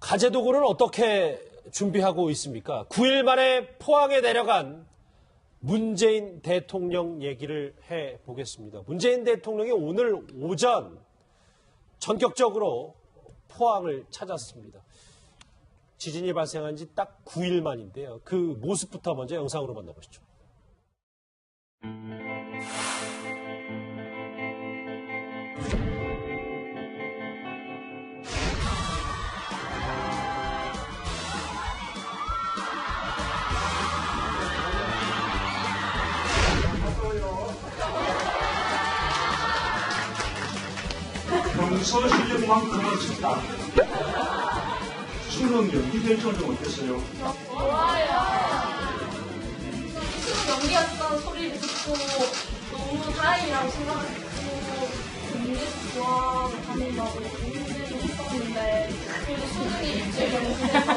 가재 도구는 어떻게 준비하고 있습니까? 9일 만에 포항에 내려간 문재인 대통령 얘기를 해보겠습니다. 문재인 대통령이 오늘 오전 전격적으로 포항을 찾았습니다. 지진이 발생한 지 딱 9일 만인데요. 그 모습부터 먼저 영상으로 만나보시죠. 평소 실력만큼은 쳤다. 수능 연기될 줄은 어땠어요? 좋아요. 수능 연기했던 소리를 듣고 너무 다행이라고 생각했고 공부도 좋아하고 다닌다고 공부도 했었는데 그래도 수능이 일주일 연기돼서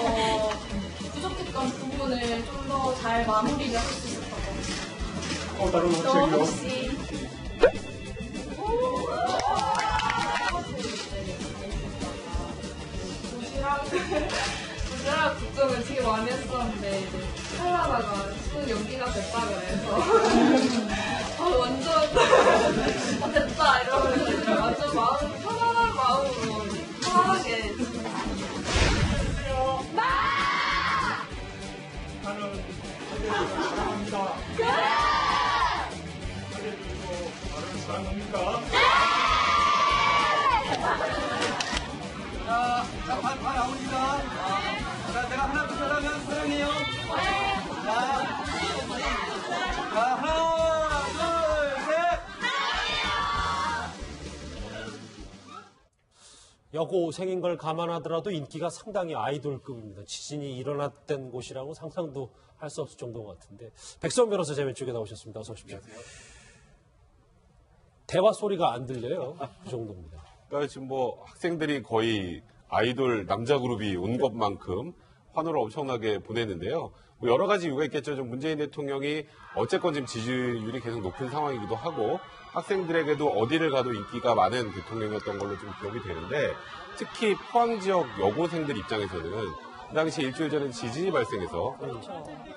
부족했던 부분을 좀 더 잘 마무리를 할 수 있었던 것 같아요. 다른 너 학생이요? 혹시 도시락 걱정을 되게 많이 했었는데 이제 하려다가 수능 연기가 됐다 그래서 완전 됐다 이러면서 완전 편안한 마음으로 편하게 나는 사랑합니다. 그래도 나를 사랑합니까? 자, 발 나옵니다. 자, 내가 하나, 둘, 하면 사랑해요. 자, 하나, 둘, 셋. 여고생인 걸 감안하더라도 인기가 상당히 아이돌급입니다. 지진이 일어났던 곳이라고 상상도 할 수 없을 정도 같은데. 백선 변호사 제 왼쪽에 나오셨습니다. 어서 오십시오. 대화 소리가 안 들려요. 그 정도입니다. 그러니까 지금 뭐 학생들이 거의 아이돌 남자 그룹이 온 것만큼 환호를 엄청나게 보냈는데요. 뭐 여러 가지 이유가 있겠죠. 좀 문재인 대통령이 어쨌건 지금 지지율이 계속 높은 상황이기도 하고 학생들에게도 어디를 가도 인기가 많은 대통령이었던 걸로 좀 기억이 되는데 특히 포항 지역 여고생들 입장에서는 그 당시 일주일 전에 지진이 발생해서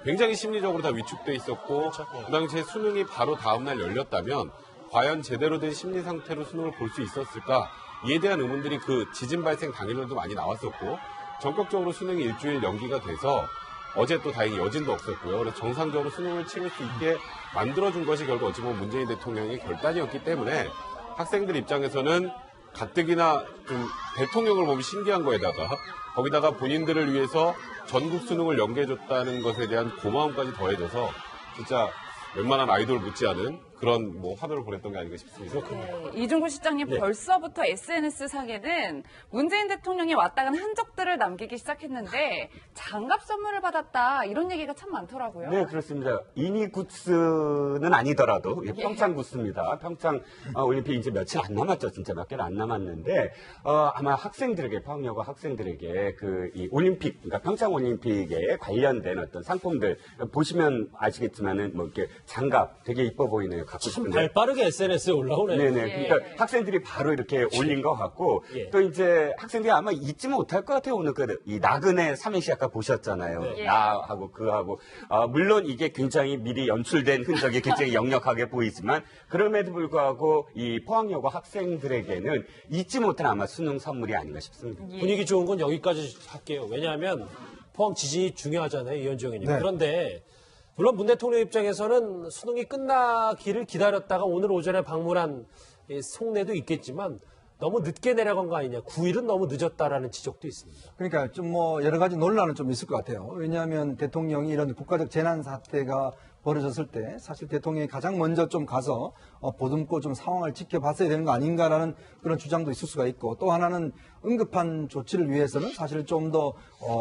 굉장히 심리적으로 다 위축돼 있었고 그 당시에 수능이 바로 다음날 열렸다면 과연 제대로 된 심리 상태로 수능을 볼 수 있었을까? 이에 대한 의문들이 그 지진 발생 당일날도 많이 나왔었고 전격적으로 수능이 일주일 연기가 돼서 어제 또 다행히 여진도 없었고요. 그래서 정상적으로 수능을 치를 수 있게 만들어준 것이 결국 어찌 보면 문재인 대통령의 결단이었기 때문에 학생들 입장에서는 가뜩이나 좀 대통령을 보면 신기한 거에다가 거기다가 본인들을 위해서 전국 수능을 연기해줬다는 것에 대한 고마움까지 더해져서 진짜 웬만한 아이돌 못지않은 그런 뭐 환호를 보냈던 게 아닌가 싶습니다. 네, 이중구 실장님 벌써부터 SNS상에는 문재인 대통령이 왔다 간 흔적들을 남기기 시작했는데 장갑 선물을 받았다 이런 얘기가 참 많더라고요. 네, 그렇습니다. 이니 굿즈는 아니더라도 평창 굿즈입니다. 평창 올림픽 이제 며칠 안 남았죠. 진짜 몇 개를 안 남았는데 아마 학생들에게 포항여고 학생들에게 이 올림픽, 그러니까 평창 올림픽에 관련된 어떤 상품들 보시면 아시겠지만은 뭐 이렇게 장갑 되게 이뻐 보이네요. 갖고 참 싶은데. 발빠르게 SNS에 올라오네요. 네네. 그러니까 학생들이 바로 이렇게 올린 것 같고 예. 또 이제 학생들이 아마 잊지 못할 것 같아요. 오늘 이 나그네 삼행시 아까 보셨잖아요. 예. 나하고 그하고 물론 이게 굉장히 미리 연출된 흔적이 굉장히 역력하게 보이지만 그럼에도 불구하고 이 포항여고 학생들에게는 잊지 못할 아마 수능 선물이 아닌가 싶습니다. 분위기 좋은 건 여기까지 할게요. 왜냐하면 포항 지진이 중요하잖아요. 이현주 의원님. 네. 그런데 물론 문 대통령 입장에서는 수능이 끝나기를 기다렸다가 오늘 오전에 방문한 이 속내도 있겠지만 너무 늦게 내려간 거 아니냐. 9일은 너무 늦었다라는 지적도 있습니다. 그러니까 좀 뭐 여러 가지 논란은 좀 있을 것 같아요. 왜냐하면 대통령이 이런 국가적 재난 사태가 벌어졌을 때 사실 대통령이 가장 먼저 좀 가서 보듬고 좀 상황을 지켜봤어야 되는 거 아닌가라는 그런 주장도 있을 수가 있고 또 하나는 응급한 조치를 위해서는 사실 좀 더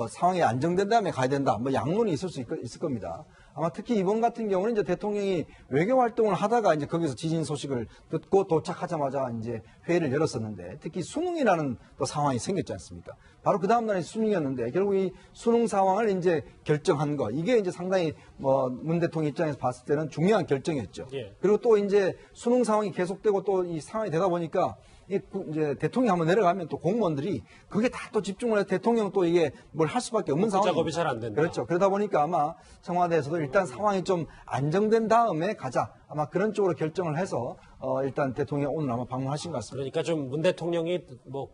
상황이 안정된 다음에 가야 된다. 뭐 양론이 있을 겁니다. 아마 특히 이번 같은 경우는 이제 대통령이 외교 활동을 하다가 이제 거기서 지진 소식을 듣고 도착하자마자 이제 회의를 열었었는데 특히 수능이라는 또 상황이 생겼지 않습니까? 바로 그 다음날이 수능이었는데 결국 이 수능 상황을 이제 결정한 거 이게 이제 상당히 문 대통령 입장에서 봤을 때는 중요한 결정이었죠. 예. 그리고 또 이제 수능 상황이 계속되고 또 이 상황이 되다 보니까 이제 대통령이 한번 내려가면 또 공무원들이 그게 다 또 집중을 해서 대통령 또 이게 뭘 할 수밖에 없는 상황이 작업이 잘 안 된다. 그렇죠. 그러다 보니까 아마 청와대에서도 일단 상황이 좀 안정된 다음에 가자. 아마 그런 쪽으로 결정을 해서 일단 대통령이 오늘 아마 방문하신 것 같습니다. 그러니까 좀 문 대통령이 뭐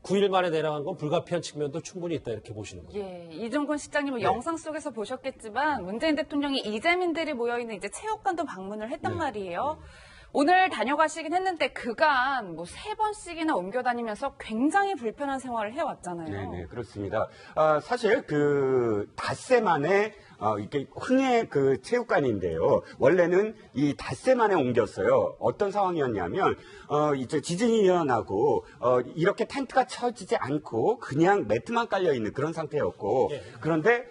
9일 만에 내려간 건 불가피한 측면도 충분히 있다 이렇게 보시는 거죠. 예, 이종곤 실장님은 영상 속에서 보셨겠지만 문재인 대통령이 이재민들이 모여있는 이제 체육관도 방문을 했단 말이에요. 오늘 다녀가시긴 했는데 그간 뭐 3번씩이나 옮겨 다니면서 굉장히 불편한 생활을 해왔잖아요. 네, 그렇습니다. 사실 그 닷새 만에 이게 흥해 그 체육관인데요. 원래는 이 닷새 만에 옮겼어요. 어떤 상황이었냐면 이제 지진이 일어나고 이렇게 텐트가 쳐지지 않고 그냥 매트만 깔려 있는 그런 상태였고 그런데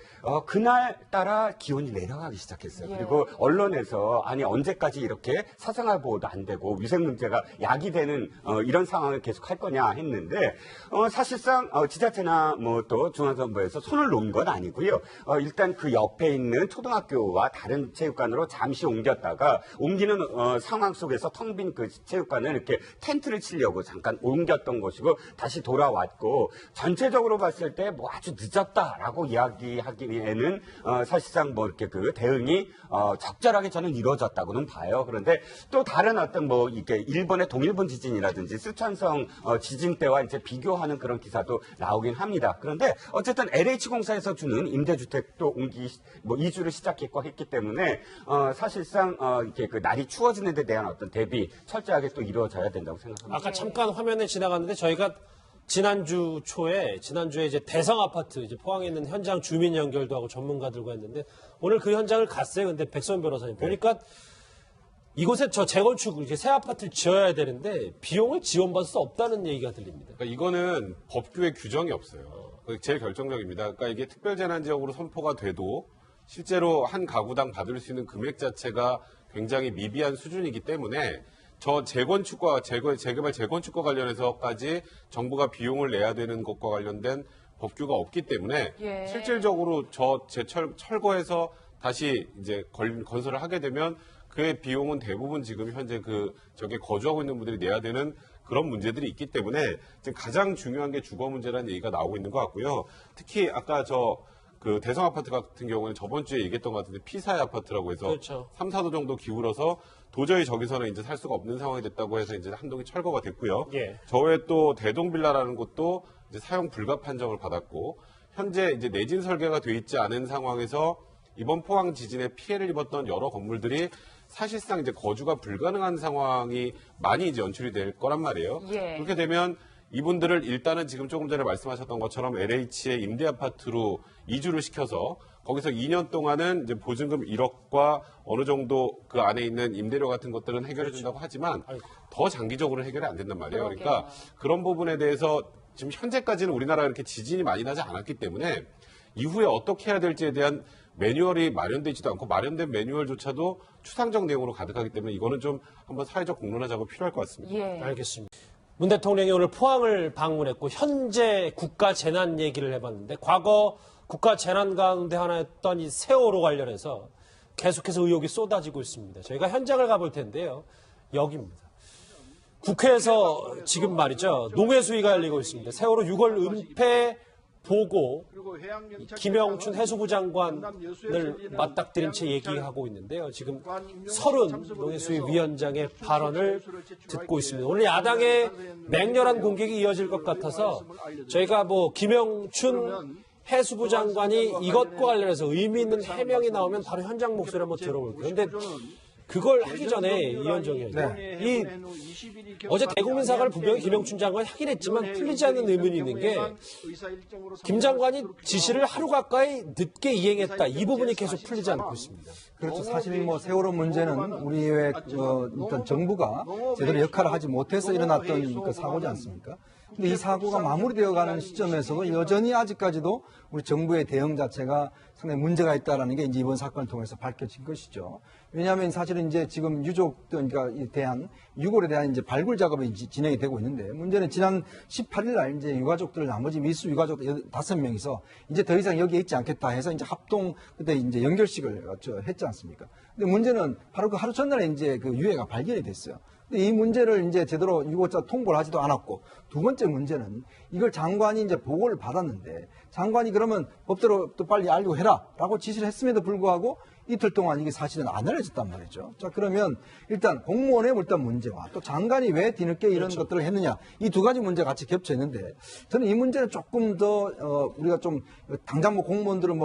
그날 따라 기온이 내려가기 시작했어요. 그리고 언론에서 아니 언제까지 이렇게 사생활 보호도 안 되고 위생 문제가 야기되는 이런 상황을 계속 할 거냐 했는데 사실상 지자체나 뭐 또 중앙정부에서 손을 놓은 건 아니고요. 일단 그 옆에 있는 초등학교와 다른 체육관으로 잠시 옮겼다가 옮기는 상황 속에서 텅 빈 그 체육관을 이렇게 텐트를 치려고 잠깐 옮겼던 것이고 다시 돌아왔고 전체적으로 봤을 때 뭐 아주 늦었다라고 이야기하기에는 사실상 뭐 이렇게 그 대응이 적절하게 저는 이루어졌다고는 봐요. 그런데 또 다른 어떤 뭐 이게 일본의 동일본 지진이라든지 쓰촨성 지진 때와 이제 비교하는 그런 기사도 나오긴 합니다. 그런데 어쨌든 LH공사에서 주는 임대주택도 뭐 이주를 시작했고 했기 때문에 사실상 이렇게 그 날이 추워지는 데 대한 어떤 대비 철저하게 또 이루어져야 된다고 생각합니다. 아까 잠깐 화면에 지나갔는데 저희가 지난주에 이제 대성 아파트 이제 포항에 있는 현장 주민 연결도 하고 전문가들과 했는데 오늘 그 현장을 갔어요. 근데 백선 변호사님 보니까 이곳에 저 재건축 이제 새 아파트를 지어야 되는데 비용을 지원받을 수 없다는 얘기가 들립니다. 그러니까 이거는 법규에 규정이 없어요. 그게 제일 결정적입니다. 그러니까 이게 특별재난지역으로 선포가 돼도 실제로 한 가구당 받을 수 있는 금액 자체가 굉장히 미비한 수준이기 때문에 저 재건축과 재개발 재건축과 관련해서까지 정부가 비용을 내야 되는 것과 관련된 법규가 없기 때문에 실질적으로 철거해서 다시 이제 건설을 하게 되면 그의 비용은 대부분 지금 현재 저게 거주하고 있는 분들이 내야 되는 그런 문제들이 있기 때문에 지금 가장 중요한 게 주거 문제라는 얘기가 나오고 있는 것 같고요. 특히 아까 그 대성 아파트 같은 경우는 저번 주에 얘기했던 것 같은데 피사의 아파트라고 해서 그렇죠. 3, 4도 정도 기울어서 도저히 저기서는 이제 살 수가 없는 상황이 됐다고 해서 이제 한동이 철거가 됐고요. 저 외에 또 대동빌라라는 곳도 이제 사용 불가 판정을 받았고 현재 이제 내진 설계가 돼 있지 않은 상황에서 이번 포항 지진에 피해를 입었던 여러 건물들이 사실상 이제 거주가 불가능한 상황이 많이 이제 연출이 될 거란 말이에요. 그렇게 되면 이분들을 일단은 지금 조금 전에 말씀하셨던 것처럼 LH의 임대 아파트로 이주를 시켜서 거기서 2년 동안은 이제 보증금 1억과 어느 정도 그 안에 있는 임대료 같은 것들은 해결해 준다고 하지만 더 장기적으로 해결이 안 된단 말이에요. 그러니까 그런 부분에 대해서 지금 현재까지는 우리나라가 이렇게 지진이 많이 나지 않았기 때문에 이후에 어떻게 해야 될지에 대한 매뉴얼이 마련되지도 않고 마련된 매뉴얼조차도 추상적 내용으로 가득하기 때문에 이거는 좀 한번 사회적 공론화 작업 필요할 것 같습니다. 알겠습니다. 문 대통령이 오늘 포항을 방문했고 현재 국가 재난 얘기를 해봤는데 과거 국가 재난 가운데 하나였던 이 세월호 관련해서 계속해서 의혹이 쏟아지고 있습니다. 저희가 현장을 가볼 텐데요. 여기입니다. 국회에서 지금 말이죠. 농해 수위가 열리고 있습니다. 세월호 6월 은폐 보고 김영춘 해수부 장관을 맞닥뜨린 채 얘기하고 있는데요. 지금 30 농해수위 위원장의 발언을 듣고 있습니다. 오늘 야당의 맹렬한 공격이 이어질 것 같아서 저희가 뭐 김영춘 해수부 장관이 이것과 관련해서 의미 있는 해명이 나오면 바로 현장 목소리 한번 들어볼게요. 그런데 그걸 하기 전에 이현정 의원님, 어제 대국민 사과를 분명히 김영춘 장관이 하긴 했지만 풀리지 않는 의문이 있는 게 김 장관이 지시를 하루 가까이 늦게 이행했다. 이 부분이 계속 풀리지 않고 있습니다. 그렇죠. 사실 뭐 세월호 문제는 우리의 일단 정부가 제대로 역할을 하지 못해서 일어났던 그 사고지 않습니까? 근데 이 사고가 마무리되어가는 시점에서도 여전히 아직까지도 우리 정부의 대응 자체가 상당히 문제가 있다라는 게 이제 이번 사건을 통해서 밝혀진 것이죠. 왜냐하면 사실은 이제 지금 그러니까 유골에 대한 이제 발굴 작업이 진행이 되고 있는데 문제는 지난 18일 날 이제 유가족들 나머지 미수 유가족 5명이서 이제 더 이상 여기에 있지 않겠다 해서 이제 합동 그때 이제 연결식을 했지 않습니까? 근데 문제는 바로 그 하루 전날에 이제 그 유해가 발견이 됐어요. 근데 이 문제를 이제 제대로 유고자 통보를 하지도 않았고, 두 번째 문제는 이걸 장관이 이제 보고를 받았는데, 장관이 그러면 법대로 또 빨리 알고 해라라고 지시를 했음에도 불구하고 이틀 동안 이게 사실은 안 알려졌단 말이죠. 자, 그러면 일단 공무원의 일단 문제와 또 장관이 왜 뒤늦게 이런 것들을 했느냐, 이 두 가지 문제가 같이 겹쳐 있는데, 저는 이 문제는 조금 더 우리가 좀 당장 뭐 공무원들을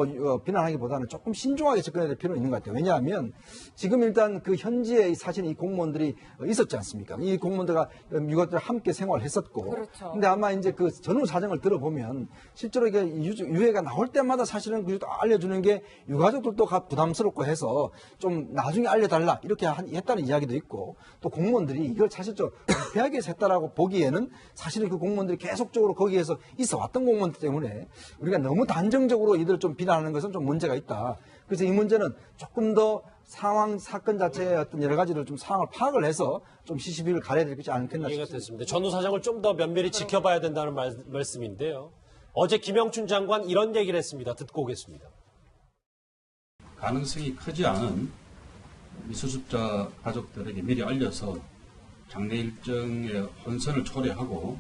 비난하기보다는 조금 신중하게 접근해야 될 필요는 있는 것 같아요. 왜냐하면 지금 일단 그 현지에 사실 이 공무원들이 있었지 않습니까? 이 공무원들과 유가족들 함께 생활했었고, 그렇죠. 근데 아마 이제 그 전후 사정을 들어보면 실제로 이게 유해가 나올 때마다 사실은 그 알려주는 게 유가족들도 부담스럽고 해서 좀 나중에 알려달라 이렇게 했다는 이야기도 있고, 또 공무원들이 이걸 사실 좀 은폐하게 했다라고 보기에는 사실은 그 공무원들이 계속적으로 거기에서 있어 왔던 공무원들 때문에 우리가 너무 단정적으로 이들을 좀 비난하는 것은 좀 문제가 있다. 그래서 이 문제는 조금 더 사건 자체의 어떤 여러 가지를 좀 상황을 파악을 해서 좀 시시비를 가려야 되지 않겠나 이해가 싶습니다. 됐습니다. 전후 사정을 좀 더 면밀히 지켜봐야 된다는 말씀인데요. 어제 김영춘 장관 이런 얘기를 했습니다. 듣고 오겠습니다. 가능성이 크지 않은 미수습자 가족들에게 미리 알려서 장례 일정의 혼선을 초래하고,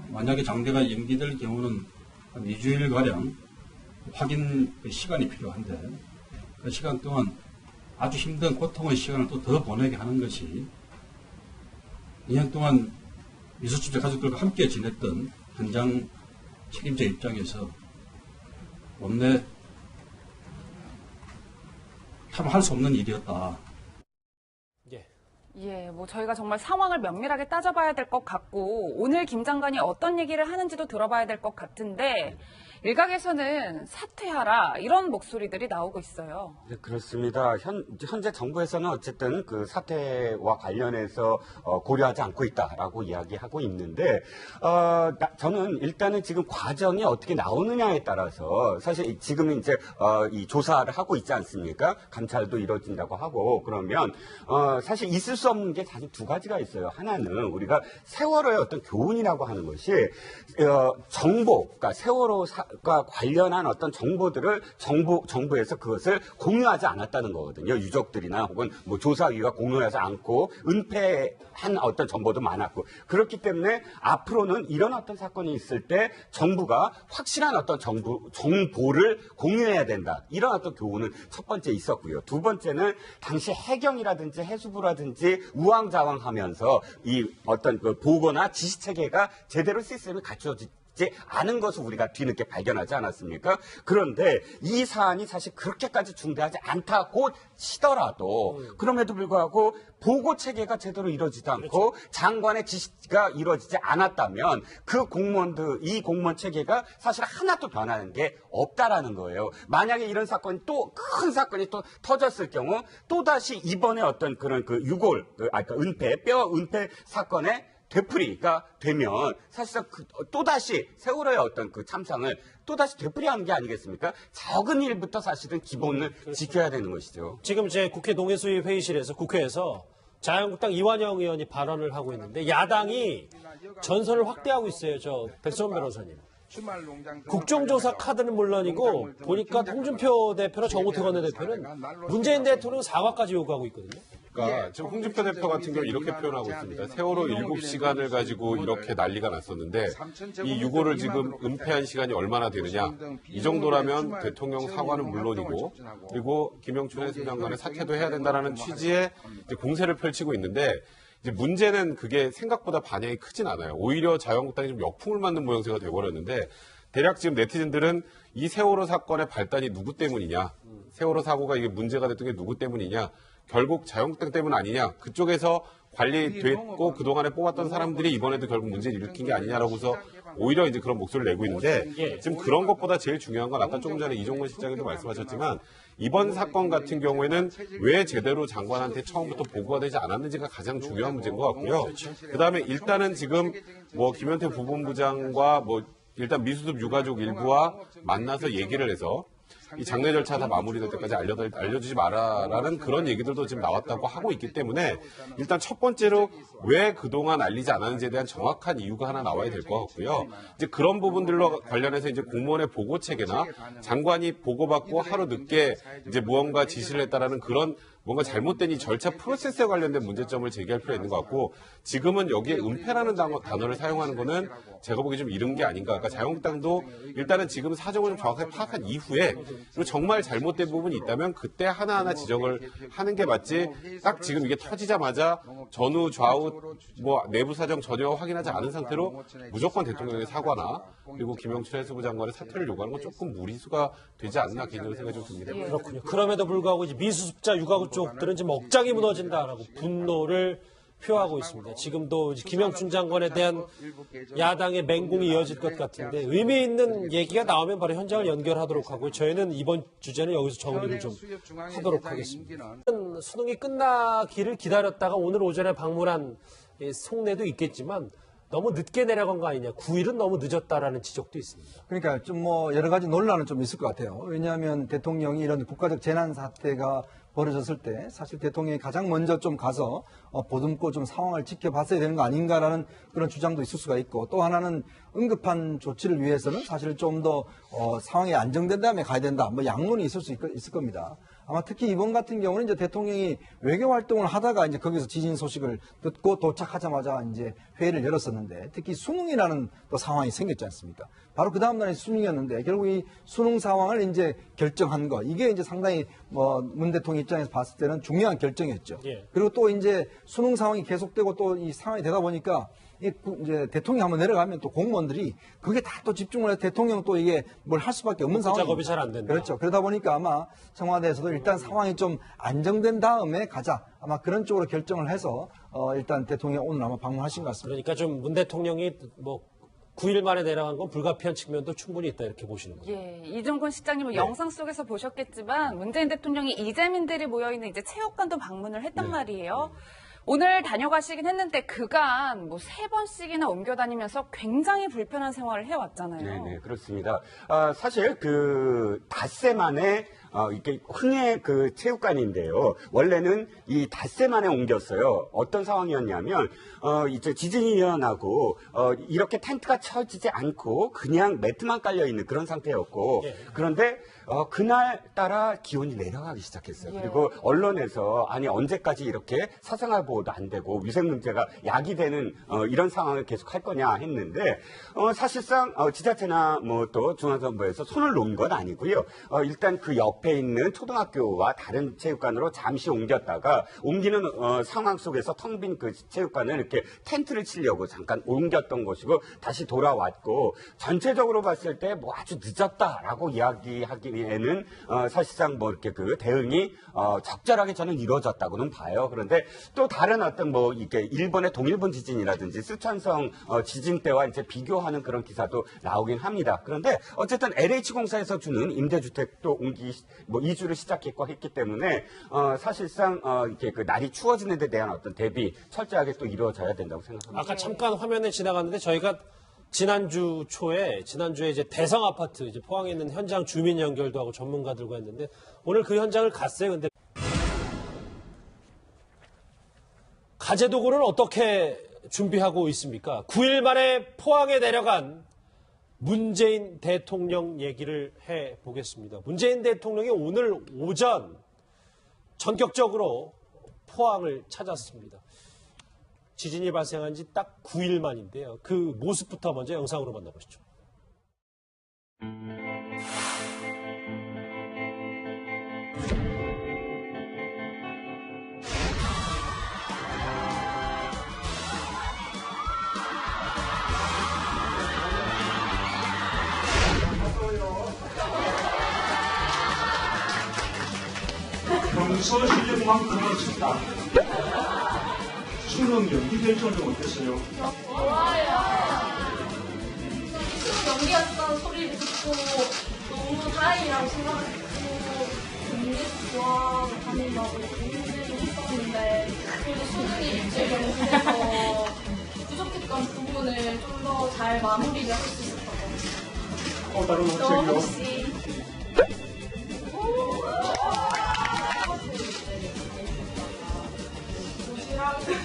만약에 장례가 연기될 경우는 한 2주일가량 확인 시간이 필요한데, 그 시간 동안 아주 힘든 고통의 시간을 또 더 보내게 하는 것이 2년 동안 미수습자 가족들과 함께 지냈던 현장 책임자 입장에서 원내 참 할 수 없는 일이었다. 예, 뭐 저희가 정말 상황을 면밀하게 따져봐야 될 것 같고, 오늘 김 장관이 어떤 얘기를 하는지도 들어봐야 될 것 같은데, 일각에서는 사퇴하라 이런 목소리들이 나오고 있어요. 네, 그렇습니다. 현재 정부에서는 어쨌든 그 사태와 관련해서 고려하지 않고 있다라고 이야기하고 있는데, 저는 일단은 지금 과정이 어떻게 나오느냐에 따라서 사실 지금 이제 이 조사를 하고 있지 않습니까? 감찰도 이루어진다고 하고, 그러면 사실 있을 수 없는 게 사실 두 가지가 있어요. 하나는 우리가 세월호의 어떤 교훈이라고 하는 것이 정보, 그러니까 세월호가 관련한 어떤 정보들을 정부에서 그것을 공유하지 않았다는 거거든요. 유족들이나 혹은 뭐 조사위가 공유하지 않고 은폐한 어떤 정보도 많았고, 그렇기 때문에 앞으로는 이런 어떤 사건이 있을 때 정부가 확실한 어떤 정보를 공유해야 된다. 이런 어떤 교훈은 첫 번째 있었고요. 두 번째는 당시 해경이라든지 해수부라든지 우왕좌왕하면서 이 어떤 그 보고나 지시 체계가 제대로 시스템이 갖춰지지 않은 것을 우리가 뒤늦게 발견하지 않았습니까? 그런데 이 사안이 사실 그렇게까지 중대하지 않다고 치더라도, 그럼에도 불구하고 보고 체계가 제대로 이루어지지 않고 장관의 지시가 이루어지지 않았다면 이 공무원 체계가 사실 하나도 변하는 게 없다라는 거예요. 만약에 이런 사건이 또 큰 사건이 또 터졌을 경우 또다시 이번에 어떤 그런 그 뼈 은폐 사건에 되풀이가 되면 사실상 또다시 세월호의 어떤 그 참상을 또다시 되풀이하는 게 아니겠습니까? 적은 일부터 사실은 기본을 지켜야 되는 것이죠. 지금 이제 국회 농해수위 회의실에서 국회에서 자유한국당 이완영 의원이 발언을 하고 있는데, 야당이 전선을 확대하고 있어요. 저 백선 변호사님. 국정조사 카드는 물론이고 보니까 홍준표 대표나 정우택 원내대표는 문재인 대통령 사과까지 요구하고 있거든요. 그러니까 지금 홍준표 대표 같은 경우 이렇게 표현하고 있습니다. 세월호 7시간을 가지고 이렇게 난리가 났었는데 이 유고를 지금 은폐한 시간이 얼마나 되느냐. 이 정도라면 대통령 사과는 물론이고, 그리고 김영춘 해수장관의 사퇴도 해야 된다는 취지의 이제 공세를 펼치고 있는데, 이제 문제는 그게 생각보다 반향이 크진 않아요. 오히려 자유한국당이 좀 역풍을 맞는 모양새가 돼버렸는데, 대략 지금 네티즌들은 이 세월호 사건의 발단이 누구 때문이냐, 세월호 사고가 이게 문제가 됐던 게 누구 때문이냐, 결국 자유한국당 때문 아니냐, 그쪽에서 관리됐고 그동안에 뽑았던 사람들이 이번에도 결국 문제를 일으킨 게 아니냐라고서 오히려 이제 그런 목소리를 내고 있는데, 지금 그런 것보다 제일 중요한 건 아까 조금 전에 이종건 실장님도 말씀하셨지만, 이번 사건 같은 경우에는 왜 제대로 장관한테 처음부터 보고가 되지 않았는지가 가장 중요한 문제인 것 같고요. 그다음에 일단은 지금 뭐 김현태 부본부장과 뭐 일단 미수습 유가족 일부와 만나서 얘기를 해서 이 장례 절차 다 마무리될 때까지 알려주지 마라라는 그런 얘기들도 지금 나왔다고 하고 있기 때문에 일단 첫 번째로 왜 그동안 알리지 않았는지에 대한 정확한 이유가 하나 나와야 될 것 같고요. 이제 그런 부분들로 관련해서 이제 공무원의 보고 체계나 장관이 보고받고 하루 늦게 이제 무언가 지시를 했다라는 그런 뭔가 잘못된 이 절차 프로세스에 관련된 문제점을 제기할 필요가 있는 것 같고 지금은 여기에 은폐라는 단어를 사용하는 거는 제가 보기 좀 이른 게 아닌가. 그러니까 자유한국당도 일단은 지금 사정을 좀 정확하게 파악한 이후에 그리고 정말 잘못된 부분이 있다면 그때 하나하나 지적을 하는 게 맞지 딱 지금 이게 터지자마자 전후 좌우 뭐 내부 사정 전혀 확인하지 않은 상태로 무조건 대통령의 사과나 그리고 김영철 해수부 장관의 사퇴를 요구하는 건 조금 무리수가 되지 않나 개인적으로 생각이 좀 듭니다. 그렇군요. 그럼에도 불구하고 이제 미수습자 유가구 쪽들은 지금 억장이 무너진다라고 분노를 표하고 있습니다. 지금도 이제 김영춘 장관에 대한 야당의 맹공이 이어질 것 같은데 의미 있는 얘기가 나오면 바로 현장을 연결하도록 하고 저희는 이번 주제는 여기서 정리를 좀 하도록 하겠습니다. 수능이 끝나기를 기다렸다가 오늘 오전에 방문한 속내도 있겠지만 너무 늦게 내려간 거 아니냐. 9일은 너무 늦었다라는 지적도 있습니다. 그러니까 좀 뭐 여러 가지 논란은 좀 있을 것 같아요. 왜냐하면 대통령이 이런 국가적 재난 사태가 벌어졌을 때 사실 대통령이 가장 먼저 좀 가서 보듬고 좀 상황을 지켜봤어야 되는 거 아닌가라는 그런 주장도 있을 수가 있고 또 하나는 응급한 조치를 위해서는 사실 좀 더 상황이 안정된 다음에 가야 된다. 뭐 양론이 있을 겁니다. 아마 특히 이번 같은 경우는 이제 대통령이 외교 활동을 하다가 이제 거기서 지진 소식을 듣고 도착하자마자 이제 회의를 열었었는데 특히 수능이라는 또 상황이 생겼지 않습니까? 바로 그 다음 날이 수능이었는데 결국 이 수능 상황을 이제 결정한 거 이게 이제 상당히 뭐 문 대통령 입장에서 봤을 때는 중요한 결정이었죠. 예. 그리고 또 이제 수능 상황이 계속되고 또 이 상황이 되다 보니까 이제 대통령이 한번 내려가면 또 공무원들이 그게 다 또 집중을 해서 대통령 또 이게 뭘 할 수밖에 없는 상황이 작업이 잘 안 된다. 그렇죠. 그러다 보니까 아마 청와대에서도 일단 상황이 좀 안정된 다음에 가자. 아마 그런 쪽으로 결정을 해서 일단 대통령이 오늘 아마 방문하신 것 같습니다. 그러니까 좀 문 대통령이 뭐 9일 만에 내려간 건 불가피한 측면도 충분히 있다 이렇게 보시는 거죠. 예, 이종건 실장님은 영상 속에서 보셨겠지만 문재인 대통령이 이재민들이 모여있는 이제 체육관도 방문을 했단 말이에요. 오늘 다녀가시긴 했는데 그간 뭐 3번씩이나 옮겨 다니면서 굉장히 불편한 생활을 해왔잖아요. 네, 그렇습니다. 사실 그 닷새 만에 이게 흥해 그 체육관인데요. 원래는 이 닷새 만에 옮겼어요. 어떤 상황이었냐면 이제 지진이 일어나고 이렇게 텐트가 쳐지지 않고 그냥 매트만 깔려 있는 그런 상태였고 그런데 그날 따라 기온이 내려가기 시작했어요. 그리고 언론에서 아니 언제까지 이렇게 사생활 보호도 안 되고 위생 문제가 야기되는 이런 상황을 계속 할 거냐 했는데 사실상 지자체나 뭐 또 중앙정부에서 손을 놓은 건 아니고요. 일단 그 옆에 있는 초등학교와 다른 체육관으로 잠시 옮겼다가 옮기는 상황 속에서 텅 빈 그 체육관을 이렇게 텐트를 치려고 잠깐 옮겼던 것이고 다시 돌아왔고 전체적으로 봤을 때 뭐 아주 늦었다라고 이야기하기에는 사실상 뭐 이렇게 그 대응이 적절하게 저는 이루어졌다고는 봐요. 그런데 또 다른 어떤 뭐 이게 일본의 동일본 지진이라든지 쓰촨성 지진 때와 이제 비교하는 그런 기사도 나오긴 합니다. 그런데 어쨌든 LH공사에서 주는 임대주택도 이주를 시작했고 했기 때문에 사실상 이렇게 그 날이 추워지는 데 대한 어떤 대비 철저하게 또 이루어져야 된다고 생각합니다. 아까 잠깐 화면에 지나갔는데 저희가 지난주에 이제 대성 아파트 이제 포항에 있는 현장 주민 연결도 하고 전문가들과 했는데 오늘 그 현장을 갔어요. 근데 가재 도구는 어떻게 준비하고 있습니까? 9일 만에 포항에 내려간 문재인 대통령 얘기를 해보겠습니다. 문재인 대통령이 오늘 오전 전격적으로 포항을 찾았습니다. 지진이 발생한 지 딱 9일 만인데요. 그 모습부터 먼저 영상으로 만나보시죠. 평소 실력만큼은 쳤다. 수능 연기될 줄은 어땠어요? 좋아요. 수능 연기였던 소리를 듣고 너무 다행이라고 생각했고 공부 좋아하고 다닌다고 고민들이 있었는데 그래도 수능이 일주일 연기해서 부족했던 부분을 좀 더 잘 마무리를 할 수 있었던 것 같아요. 다른 학생이요? 혹시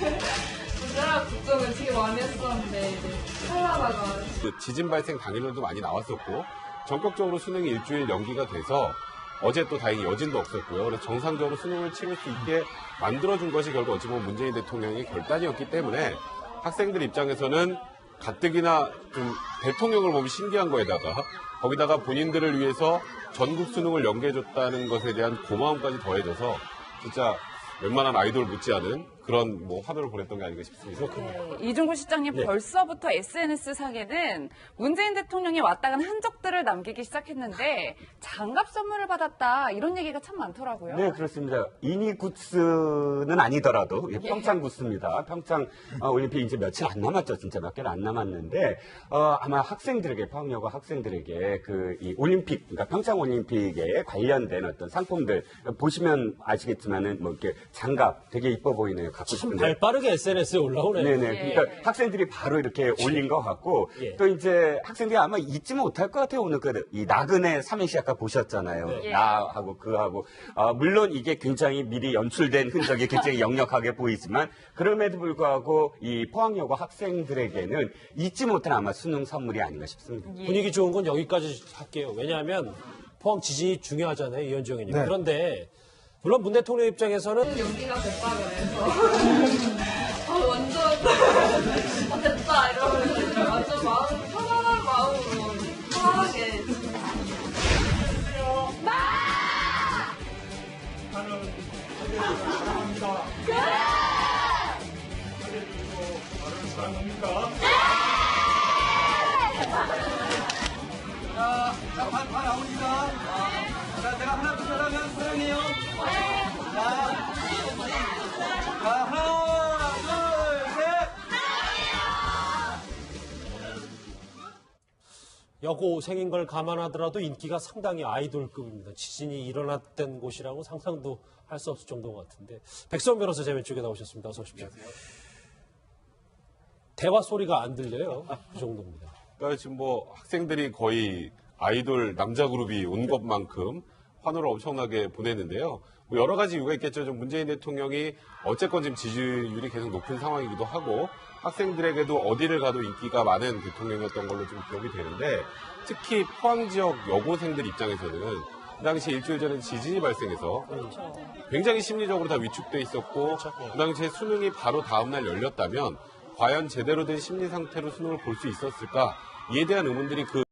문제랑 걱정을 되게 많이 했었는데 이제 하려다가 그 지진 발생 당일로도 많이 나왔었고 전격적으로 수능이 일주일 연기가 돼서 어제 또 다행히 여진도 없었고요. 그래서 정상적으로 수능을 치를 수 있게 만들어준 것이 결국 어찌 보면 문재인 대통령의 결단이었기 때문에 학생들 입장에서는 가뜩이나 좀 대통령을 보면 신기한 거에다가 거기다가 본인들을 위해서 전국 수능을 연계해줬다는 것에 대한 고마움까지 더해져서 진짜 웬만한 아이돌 못지않은 그런 뭐 화두를 보냈던 게 아닌가 싶습니다. 네, 이중구 실장님 네. 벌써부터 SNS상에는 문재인 대통령이 왔다 간 흔적들을 남기기 시작했는데 장갑 선물을 받았다 이런 얘기가 참 많더라고요. 네, 그렇습니다. 이니 굿즈는 아니더라도 평창 굿즈입니다. 평창 올림픽 이제 며칠 안 남았죠. 진짜 몇 개는 안 남았는데 아마 학생들에게 포항여고 학생들에게 이 올림픽, 그러니까 평창 올림픽에 관련된 어떤 상품들 보시면 아시겠지만은 뭐 이렇게 장갑 되게 이뻐 보이네요. 갖고 참 싶은데. 발빠르게 SNS에 올라오네요. 네네. 그러니까 학생들이 바로 이렇게 올린 것 같고 예. 또 이제 학생들이 아마 잊지 못할 것 같아요. 오늘 이 나그네 삼행시 아까 보셨잖아요. 네. 나하고 그하고 물론 이게 굉장히 미리 연출된 흔적이 굉장히 역력하게 보이지만 그럼에도 불구하고 이 포항여고 학생들에게는 잊지 못할 아마 수능 선물이 아닌가 싶습니다. 분위기 좋은 건 여기까지 할게요. 왜냐하면 포항 지진이 중요하잖아요. 이현주 의원님. 네. 그런데 물론 문 대통령 입장에서는 연기가 됐다 그래서 완전 됐다 이러면서 이제 완전 편안한 마음으로 편하게 자, 발 나오니까. 자, 내가 하나 둘 셋 하면 사랑해요. 자, 하나, 둘, 셋. 여고생인 걸 감안하더라도 인기가 상당히 아이돌급입니다. 지진이 일어났던 곳이라고 상상도 할 수 없을 정도 같은데. 백선 변호사 제 왼쪽에 나오셨습니다. 어서 오십시오. 대화 소리가 안 들려요. 그 정도입니다. 그러니까 지금 뭐 학생들이 거의 아이돌 남자 그룹이 온 것만큼 환호를 엄청나게 보냈는데요. 뭐 여러 가지 이유가 있겠죠. 좀 문재인 대통령이 어쨌건 지금 지지율이 계속 높은 상황이기도 하고 학생들에게도 어디를 가도 인기가 많은 대통령이었던 걸로 좀 기억이 되는데 특히 포항 지역 여고생들 입장에서는 그 당시 일주일 전에 지진이 발생해서 굉장히 심리적으로 다 위축돼 있었고 그 당시에 수능이 바로 다음날 열렸다면 과연 제대로 된 심리 상태로 수능을 볼 수 있었을까? 이에 대한 의문들이